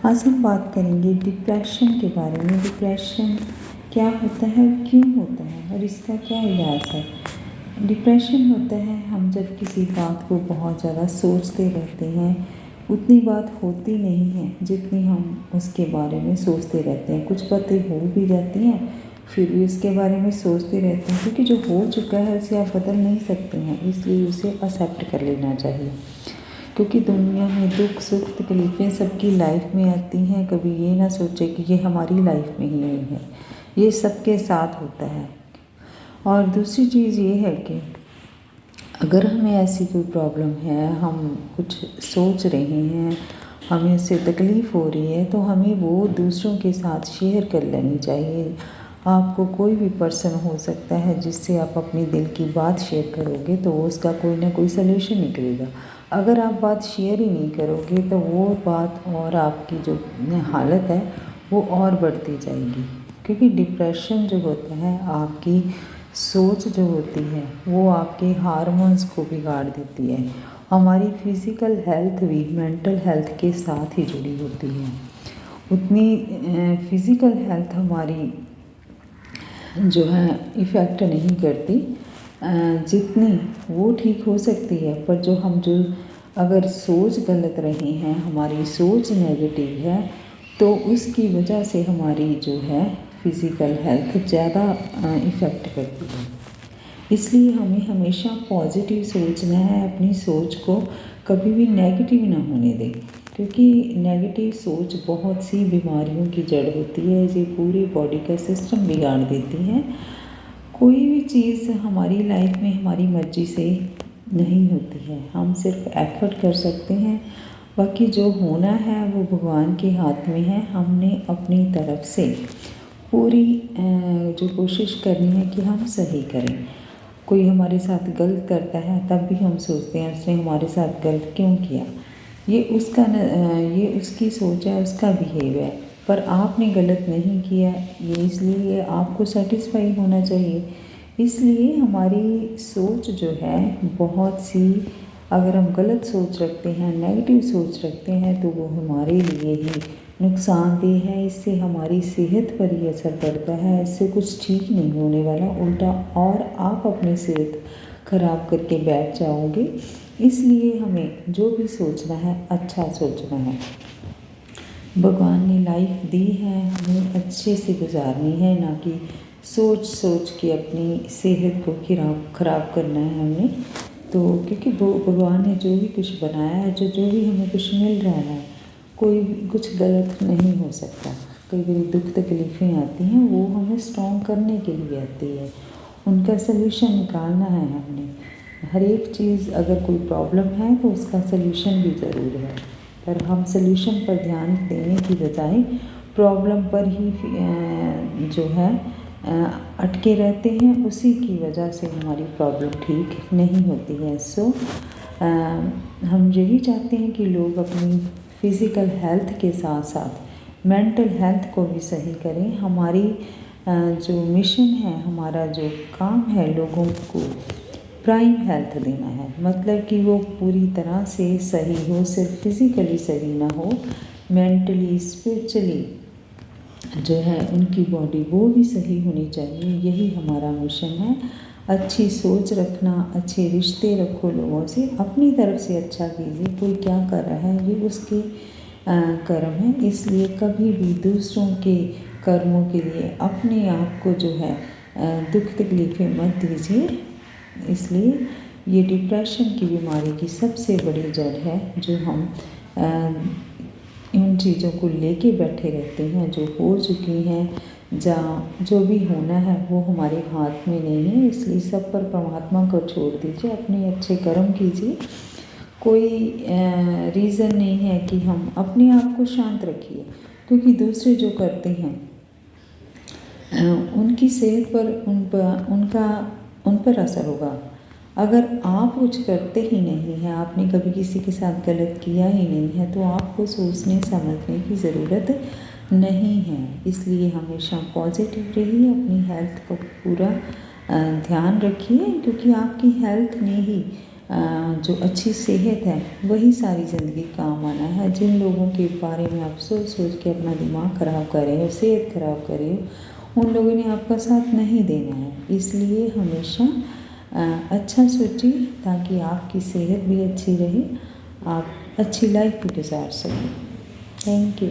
आज हम बात करेंगे डिप्रेशन के बारे में। डिप्रेशन क्या होता है, क्यों होता है और इसका क्या इलाज है। डिप्रेशन होता है हम जब किसी बात को बहुत ज़्यादा सोचते रहते हैं, उतनी बात होती नहीं है जितनी हम उसके बारे में सोचते रहते हैं। कुछ बातें हो भी जाती हैं फिर भी उसके बारे में सोचते रहते हैं, क्योंकि जो हो चुका है उसे आप बदल नहीं सकते हैं, इसलिए उसे एक्सेप्ट कर लेना चाहिए। क्योंकि दुनिया में दुख सुख तकलीफ़ें सबकी लाइफ में आती हैं। कभी ये ना सोचे कि ये हमारी लाइफ में ही नहीं है, ये सबके साथ होता है। और दूसरी चीज़ ये है कि अगर हमें ऐसी कोई प्रॉब्लम है, हम कुछ सोच रहे हैं, हमें उससे तकलीफ़ हो रही है, तो हमें वो दूसरों के साथ शेयर कर लेनी चाहिए। आपको कोई भी पर्सन हो सकता है जिससे आप अपनी दिल की बात शेयर करोगे तो उसका कोई ना कोई सलूशन निकलेगा। अगर आप बात शेयर ही नहीं करोगे तो वो बात और आपकी जो हालत है वो और बढ़ती जाएगी। क्योंकि डिप्रेशन जो होता है, आपकी सोच जो होती है वो आपके हार्मोन्स को बिगाड़ देती है। हमारी फिज़िकल हेल्थ भी मेंटल हेल्थ के साथ ही जुड़ी होती है। उतनी फिज़िकल हेल्थ हमारी जो है इफ़ेक्ट नहीं करती जितनी वो ठीक हो सकती है। पर जो अगर सोच गलत रहे हैं, हमारी सोच नेगेटिव है, तो उसकी वजह से हमारी जो है फिज़िकल हेल्थ ज़्यादा इफ़ेक्ट करती है। इसलिए हमें हमेशा पॉजिटिव सोचना है। अपनी सोच को कभी भी नेगेटिव ना होने दें, क्योंकि नेगेटिव सोच बहुत सी बीमारियों की जड़ होती है। ये पूरी बॉडी का सिस्टम बिगाड़ देती है। कोई भी चीज़ हमारी लाइफ में हमारी मर्जी से नहीं होती है, हम सिर्फ एफर्ट कर सकते हैं। बाकी जो होना है वो भगवान के हाथ में है। हमने अपनी तरफ से पूरी जो कोशिश करनी है कि हम सही करें। कोई हमारे साथ गलत करता है तब भी हम सोचते हैं उसने हमारे साथ गलत क्यों किया। ये उसकी सोच है, उसका बिहेव है। पर आपने गलत नहीं किया, ये इसलिए आपको सेटिस्फाई होना चाहिए। इसलिए हमारी सोच जो है बहुत सी, अगर हम गलत सोच रखते हैं, नेगेटिव सोच रखते हैं, तो वो हमारे लिए ही नुकसानदेह है। इससे हमारी सेहत पर ही असर पड़ता है। इससे कुछ ठीक नहीं होने वाला, उल्टा और आप अपनी सेहत खराब करके बैठ जाओगे। इसलिए हमें जो भी सोचना है अच्छा सोचना है। भगवान ने लाइफ दी है, हमें अच्छे से गुजारनी है, ना कि सोच सोच के अपनी सेहत को खराब करना है हमने। तो क्योंकि वो भगवान ने जो भी कुछ बनाया है, जो भी हमें कुछ मिल रहा है, कोई कुछ गलत नहीं हो सकता। कई बार दुख तकलीफ़ें आती हैं, वो हमें स्ट्रॉन्ग करने के लिए आती है। उनका सलूशन निकालना है हमने। हर एक चीज़, अगर कोई प्रॉब्लम है तो उसका सलूशन भी ज़रूर है, पर हम सलूशन पर ध्यान देने की बजाय प्रॉब्लम पर ही जो है अटके रहते हैं। उसी की वजह से हमारी प्रॉब्लम ठीक नहीं होती है। सो हम यही चाहते हैं कि लोग अपनी फिज़िकल हेल्थ के साथ साथ मेंटल हेल्थ को भी सही करें। हमारी जो मिशन है, हमारा जो काम है, लोगों को प्राइम हेल्थ देना है। मतलब कि वो पूरी तरह से सही हो, सिर्फ फिज़िकली सही ना हो, मेंटली स्पिरिचुअली जो है उनकी बॉडी वो भी सही होनी चाहिए। यही हमारा मिशन है। अच्छी सोच रखना, अच्छे रिश्ते रखो लोगों से, अपनी तरफ से अच्छा कीजिए। कोई क्या कर रहा है ये उसके कर्म है, इसलिए कभी भी दूसरों के कर्मों के लिए अपने आप को जो है दुख तकलीफ़ें मत दीजिए। इसलिए ये डिप्रेशन की बीमारी की सबसे बड़ी जड़ है, जो हम इन चीज़ों को लेके बैठे रहते हैं, जो हो चुकी हैं, जहाँ जो भी होना है वो हमारे हाथ में नहीं है। इसलिए सब पर परमात्मा को छोड़ दीजिए, अपने अच्छे कर्म कीजिए। कोई रीज़न नहीं है कि हम अपने आप को शांत रखिए, क्योंकि दूसरे जो करते हैं उनकी सेहत पर उन पर असर होगा। अगर आप कुछ करते ही नहीं हैं, आपने कभी किसी के साथ गलत किया ही नहीं है, तो आपको सोचने समझने की ज़रूरत नहीं है। इसलिए हमेशा पॉजिटिव रहिए, अपनी हेल्थ को पूरा ध्यान रखिए, क्योंकि आपकी हेल्थ ने ही जो अच्छी सेहत है वही सारी ज़िंदगी काम आना है। जिन लोगों के बारे में आप सोच सोच के अपना दिमाग ख़राब कर रहे हो, सेहत ख़राब कर रहे हो, उन लोगों ने आपका साथ नहीं देना है। इसलिए हमेशा अच्छा सोचिए ताकि आपकी सेहत भी अच्छी रहे, आप अच्छी लाइफ भी गुजार सकें। Thank you.